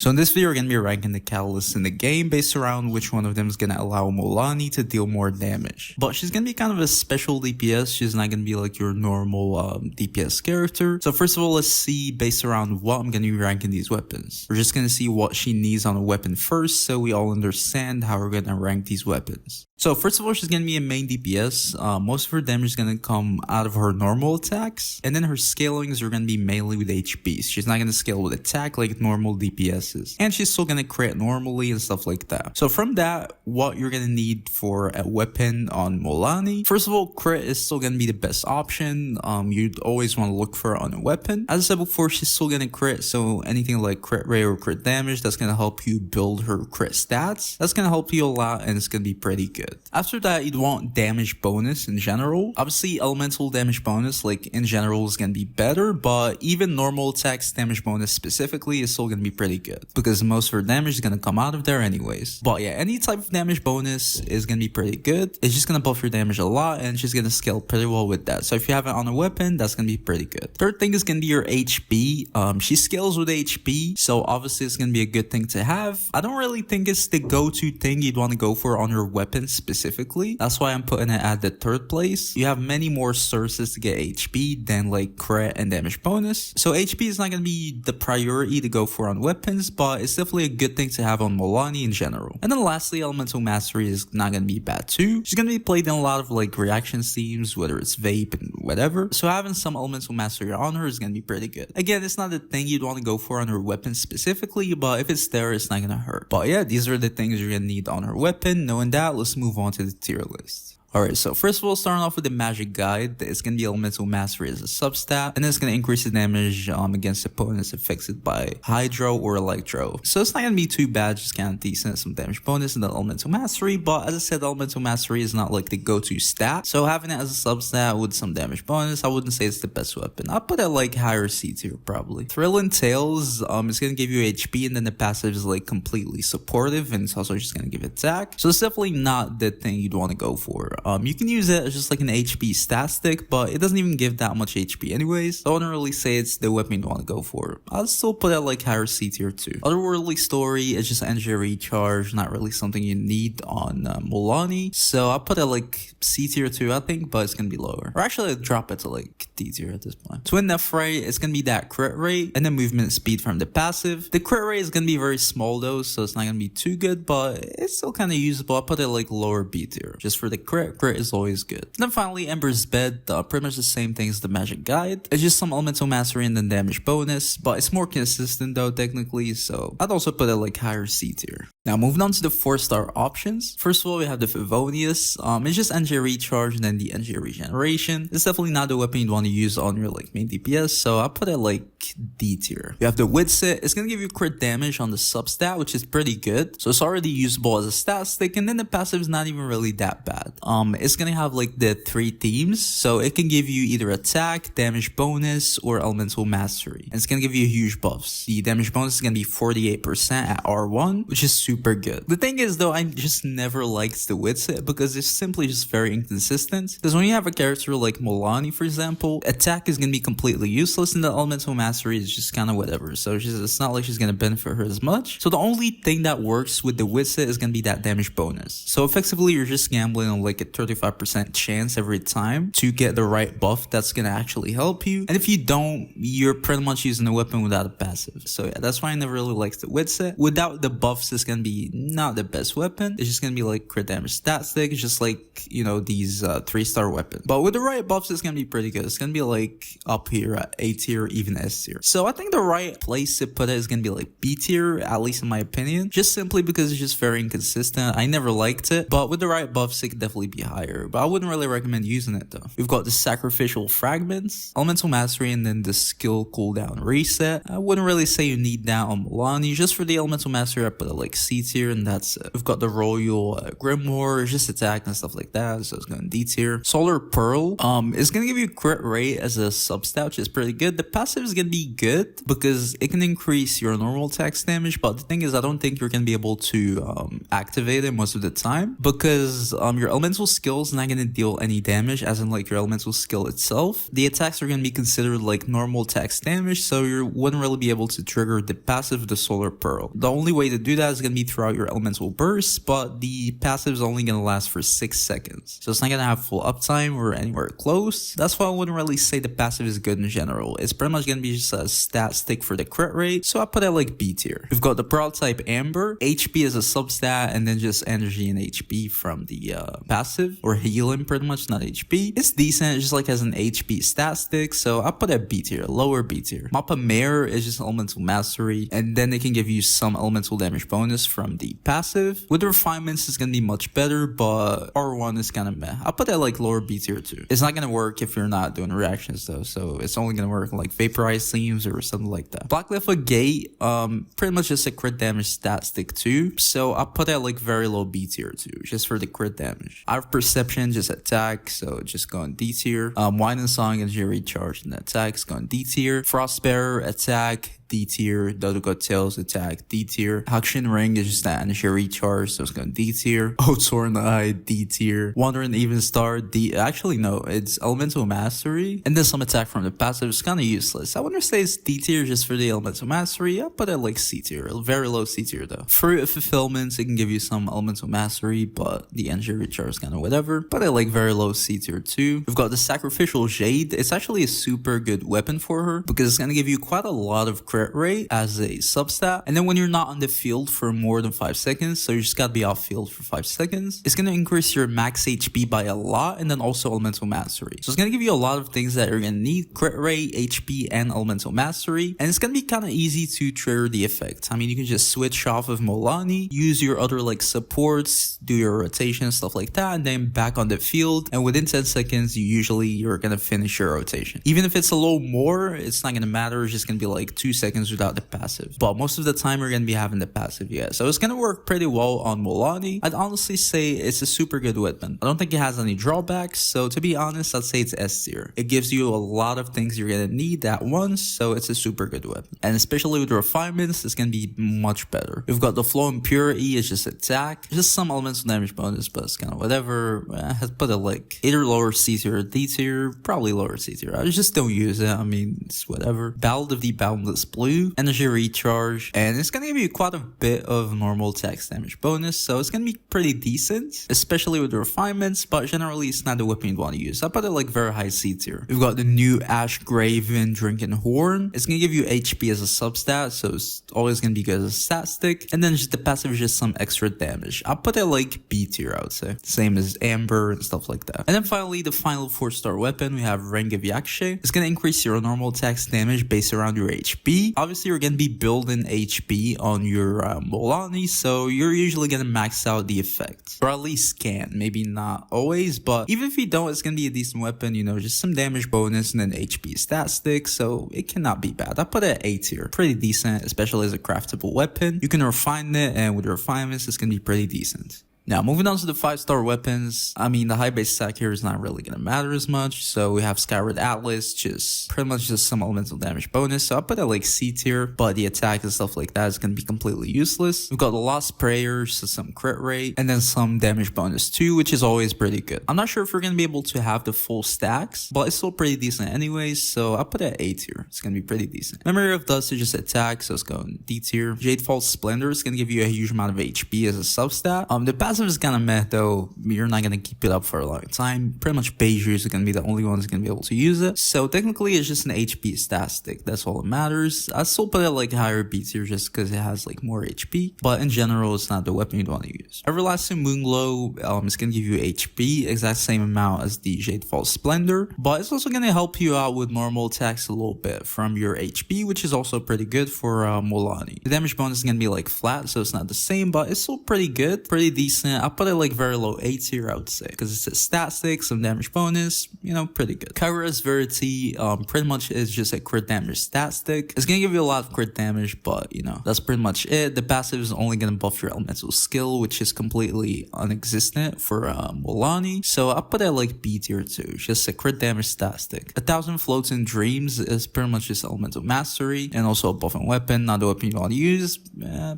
So in this video, we're going to be ranking the catalysts in the game based around which one of them is going to allow Mualani to deal more damage. But she's going to be kind of a special DPS. She's not going to be like your normal DPS character. So first of all, let's see based around what I'm going to be ranking these weapons. We're just going to see what she needs on a weapon first so we all understand how we're going to rank these weapons. So first of all, she's going to be a main DPS. Most of her damage is going to come out of her normal attacks. And then her scalings are going to be mainly with HP. She's not going to scale with attack like normal DPSs. And she's still going to crit normally and stuff like that. So from that, what you're going to need for a weapon on Mualani. First of all, crit is still going to be the best option. You'd always want to look for it on a weapon. As I said before, she's still going to crit. So anything like crit rate or crit damage, that's going to help you build her crit stats. That's going to help you a lot and it's going to be pretty good. After that, you'd want damage bonus in general. Obviously, elemental damage bonus, like in general, is going to be better, but even normal attacks damage bonus specifically is still going to be pretty good because most of her damage is going to come out of there anyways. But yeah, any type of damage bonus is going to be pretty good. It's just going to buff your damage a lot and she's going to scale pretty well with that. So if you have it on a weapon, that's going to be pretty good. Third thing is going to be your HP. She scales with HP, so obviously it's going to be a good thing to have. I don't really think it's the go-to thing you'd want to go for on your weapon specifically. That's why I'm putting it at the third place. You have many more sources to get HP than like crit and damage bonus. So HP is not going to be the priority to go for on weapons, but it's definitely a good thing to have on Mualani in general. And then lastly, elemental mastery is not going to be bad too. She's going to be played in a lot of like reaction themes, whether it's vape and whatever. So having some elemental mastery on her is going to be pretty good. Again, it's not the thing you'd want to go for on her weapon specifically, but if it's there, it's not going to hurt. But yeah, these are the things you're going to need on her weapon. Knowing that, let's move on to the tier list. Alright, so first of all, starting off with the magic guide, it's going to be elemental mastery as a substat, and then it's going to increase the damage against opponents affected by hydro or electro. So it's not going to be too bad, just kind of decent, some damage bonus and then elemental mastery, but as I said, elemental mastery is not like the go-to stat, so having it as a substat with some damage bonus, I wouldn't say it's the best weapon. I'll put it like higher C tier probably. Thrill and Tails, it's going to give you HP, and then the passive is like completely supportive, and it's also just going to give attack, so it's definitely not the thing you'd want to go for. You can use it as just like an HP stat stick, but it doesn't even give that much HP anyways. So I wouldn't really say it's the weapon you want to go for. I'll still put it like higher C tier too. Otherworldly story is just energy recharge, not really something you need on Mualani. So I'll put it like C tier 2, I think, but it's gonna be lower. Or actually, I'll drop it to like D tier at this point. Twin Nephrite, it's gonna be that crit rate and then movement speed from the passive. The crit rate is gonna be very small though, so it's not gonna be too good, but it's still kind of usable. I'll put it like lower B tier, just for the crit. Crit is always good. And then finally, Ember's Bed, pretty much the same thing as the magic guide. It's just some elemental mastery and then damage bonus, but it's more consistent though technically, so I'd also put it like higher C tier. Now moving on to the 4-star options. First of all, we have the Favonius. It's just energy recharge and then the energy regeneration. It's definitely not the weapon you'd want to use on your like main DPS, so I put it like D tier. You have the Witsit. It's gonna give you crit damage on the substat, which is pretty good. So it's already usable as a stat stick, and then the passive is not even really that bad. It's gonna have like the 3 themes, so it can give you either attack, damage bonus, or elemental mastery. And it's gonna give you huge buffs. The damage bonus is gonna be 48% at R1, which is super good. The thing is though, I just never liked the Witsit because it's simply just very inconsistent. Because when you have a character like Mualani, for example, attack is gonna be completely useless and the elemental mastery is just kind of whatever. So it's not like she's gonna benefit her as much. So the only thing that works with the Witsit is gonna be that damage bonus. So effectively, you're just gambling on like a 35% chance every time to get the right buff that's gonna actually help you. And if you don't, you're pretty much using a weapon without a passive. So yeah, that's why I never really liked the Witsit. Without the buffs, it's gonna be not the best weapon. It's just gonna be like crit damage stat stick. It's just like, you know, these 3-star weapons. But with the right buffs, it's gonna be pretty good. It's gonna be like up here at A tier, even S tier. So I think the right place to put it is gonna be like B tier, at least in my opinion. Just simply because it's just very inconsistent. I never liked it, but with the right buffs, it could definitely be higher. But I wouldn't really recommend using it though. We've got the sacrificial fragments, elemental mastery, and then the skill cooldown reset. I wouldn't really say you need that on Mualani. Just for the elemental mastery, I put it like C tier, and that's it. We've got the royal grimoire, just attack and stuff like that, so it's going D tier. Solar pearl, it's gonna give you crit rate as a substat, which is pretty good. The passive is gonna be good because it can increase your normal attack damage, but the thing is, I don't think you're gonna be able to activate it most of the time because your elemental skill is not going to deal any damage, as in like your elemental skill itself. The attacks are going to be considered like normal attacks damage, so you wouldn't really be able to trigger the passive of the Solar Pearl. The only way to do that is going to be throughout your elemental burst, but the passive is only going to last for 6 seconds. So it's not going to have full uptime or anywhere close. That's why I wouldn't really say the passive is good in general. It's pretty much going to be just a stat stick for the crit rate, so I put it like B tier. We've got the Pearl type Amber. HP is a substat, and then just energy and HP from the passive, or healing pretty much, not HP. It's decent, just like as an HP stat stick, so I put it at B tier, lower B tier. Mappa Mare is just elemental mastery, and then it can give you some elemental damage bonus from the passive. With the refinements, it's gonna be much better, but R1 is kind of meh. I put that like lower B tier too. It's not gonna work if you're not doing reactions though, so it's only gonna work like vaporized themes or something like that. Black Lefa Gate, pretty much just a crit damage stat stick too, so I put that like very low B tier too, just for the crit damage. Out of Perception, just attack, so just going D tier. Wine and Song and recharge and attacks, going D tier. Frostbearer, attack, D tier. Dodogo Tails, attack, D tier. Hakushin Ring is just that energy recharge, so it's going D tier. Otorn Eye, D tier. Wandering Even Star, D. Actually, no, it's Elemental Mastery. And then some attack from the passive is kind of useless. I wouldn't say it's D tier just for the Elemental Mastery. I put it like C tier, very low C tier though. Fruit of Fulfillments, it can give you some Elemental Mastery, but the energy recharge is kind of whatever. But I like very low C tier too. We've got the Sacrificial Jade. It's actually a super good weapon for her because it's going to give you quite a lot of crit rate as a substat, and then when you're not on the field for more than 5 seconds, so you just gotta be off field for 5 seconds, it's gonna increase your max HP by a lot, and then also elemental mastery. So it's gonna give you a lot of things that you're gonna need: crit rate, HP, and elemental mastery. And it's gonna be kind of easy to trigger the effect. I mean, you can just switch off of Mualani, use your other like supports, do your rotation, stuff like that, and then back on the field, and within 10 seconds you're gonna finish your rotation. Even if it's a little more, it's not gonna matter. It's just gonna be like 2 seconds without the passive, but most of the time you're gonna be having the passive, yeah. So it's gonna work pretty well on Mualani. I'd honestly say it's a super good weapon. I don't think it has any drawbacks, so to be honest, I'd say it's S tier. It gives you a lot of things you're gonna need at once, so it's a super good weapon. And especially with the refinements, it's gonna be much better. We've got the Flow and Purity, it's just attack, just some elemental damage bonus, but it's kind of whatever. I have put it like either lower C tier or D tier, probably lower C tier. I just don't use it. I mean, it's whatever. Ballad of the Boundless Blue, energy recharge, and it's gonna give you quite a bit of normal attacks damage bonus, so it's gonna be pretty decent, especially with the refinements, but generally it's not the weapon you'd want to use. I put it like very high C tier. We've got the new Ash Graven Drinking Horn. It's gonna give you HP as a substat, so it's always gonna be good as a stat stick, and then just the passive is just some extra damage. I'll put it like B tier, I would say. Same as Amber and stuff like that. And then finally, the final 4-star weapon, we have Ring of Yakshe. It's gonna increase your normal attacks damage based around your HP. Obviously, you're gonna be building HP on your Mualani, so you're usually gonna max out the effect, or at least can. Maybe not always, but even if you don't, it's gonna be a decent weapon, you know, just some damage bonus and then HP stat stick, so it cannot be bad. I put it at A tier. Pretty decent, especially as a craftable weapon. You can refine it, and with the refinements, it's gonna be pretty decent. Now, moving on to the 5-star weapons, I mean, the high base stack here is not really going to matter as much. So we have Skyward Atlas, just pretty much just some elemental damage bonus. So I put it like C tier, but the attack and stuff like that is going to be completely useless. We've got the Lost Prayers, so some crit rate, and then some damage bonus too, which is always pretty good. I'm not sure if we're going to be able to have the full stacks, but it's still pretty decent anyways. So I put it at A tier. It's going to be pretty decent. Memory of Dust is just attack, so it's going D tier. Jadefall Splendor is going to give you a huge amount of HP as a substat. The passive is kind of meh though. You're not gonna keep it up for a long time. Pretty much Beijus are gonna be the only ones gonna be able to use it. So technically it's just an HP stat stick. That's all that matters. I still put it like higher B tier just because it has like more HP. But in general, it's not the weapon you'd want to use. Everlasting Moonglow, it's gonna give you HP, exact same amount as the Jadefall Splendor. But it's also gonna help you out with normal attacks a little bit from your HP, which is also pretty good for Mualani. The damage bonus is gonna be like flat, so it's not the same, but it's still pretty good, pretty decent. I put it like very low A tier, I would say, because it's a stat stick, some damage bonus, you know, pretty good. Kagura's Verity, pretty much is just a crit damage stat stick. It's gonna give you a lot of crit damage, but you know, that's pretty much it. The passive is only gonna buff your elemental skill, which is completely unexistent for Mualani. So I put it like B tier too, just a crit damage stat stick. 1,000 Floating Dreams is pretty much just elemental mastery, and also a buffing weapon, not the weapon you want to use,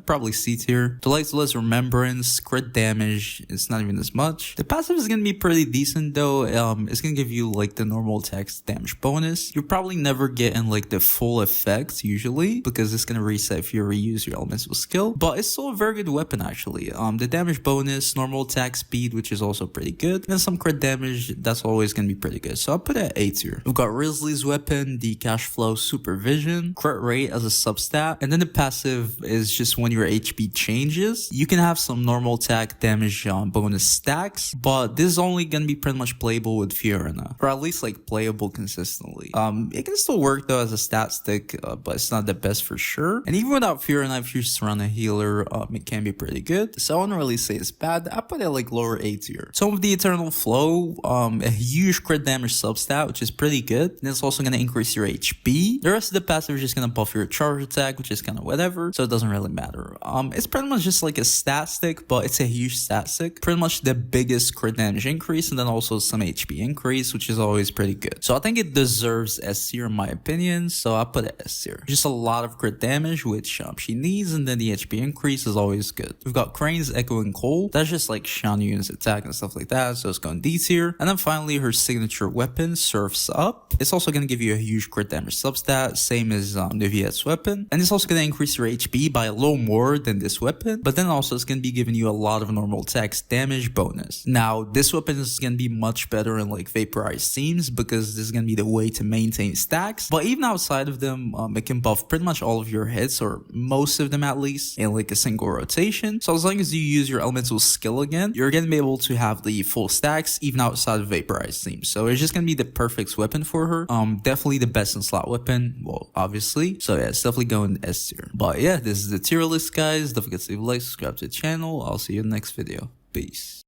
probably C tier. Delightful's Remembrance, crit damage, damage. It's not even as much. The passive is gonna be pretty decent though. It's gonna give you like the normal attacks damage bonus. You're probably never getting like the full effect usually because it's gonna reset if you reuse your elemental skill, but it's still a very good weapon actually. The damage bonus, normal attack speed, which is also pretty good, and some crit damage, that's always gonna be pretty good. So I'll put it at A tier. We've got Risley's weapon, the cash flow supervision, crit rate as a substat, and then the passive is just when your HP changes. You can have some normal attack damage bonus stacks, but this is only gonna be pretty much playable with Fiorina, or at least like playable consistently. It can still work though as a stat stick, but it's not the best for sure. And even without Fiorina, if you just run a healer, it can be pretty good. So I wouldn't really say it's bad. I put it like lower A tier. So with the Eternal Flow, a huge crit damage substat, which is pretty good. And it's also gonna increase your HP. The rest of the passive is just gonna buff your charge attack, which is kind of whatever. So it doesn't really matter. It's pretty much just like a stat stick, but it's a huge stat stick. Pretty much the biggest crit damage increase, and then also some HP increase, which is always pretty good. So I think it deserves S tier in my opinion. So I put it S tier. Just a lot of crit damage, which she needs, and then the HP increase is always good. We've got Crane's Echoing Cold. That's just like Shan Yun's attack and stuff like that. So it's going D tier. And then finally her signature weapon, Surf's Up. It's also going to give you a huge crit damage substat, same as Niviette's weapon. And it's also going to increase your HP by a little more than this weapon. But then also it's going to be giving you a lot of normal attacks damage bonus. Now this weapon is going to be much better in like vaporized teams because this is going to be the way to maintain stacks. But even outside of them, it can buff pretty much all of your hits, or most of them at least, in like a single rotation. So as long as you use your elemental skill again, you're going to be able to have the full stacks even outside of vaporized teams. So it's just going to be the perfect weapon for her. Definitely the best in slot weapon, well obviously. So yeah, it's definitely going S tier. But yeah, this is the tier list guys. Don't forget to leave a like, subscribe to the channel. I'll see you in the next video. Peace.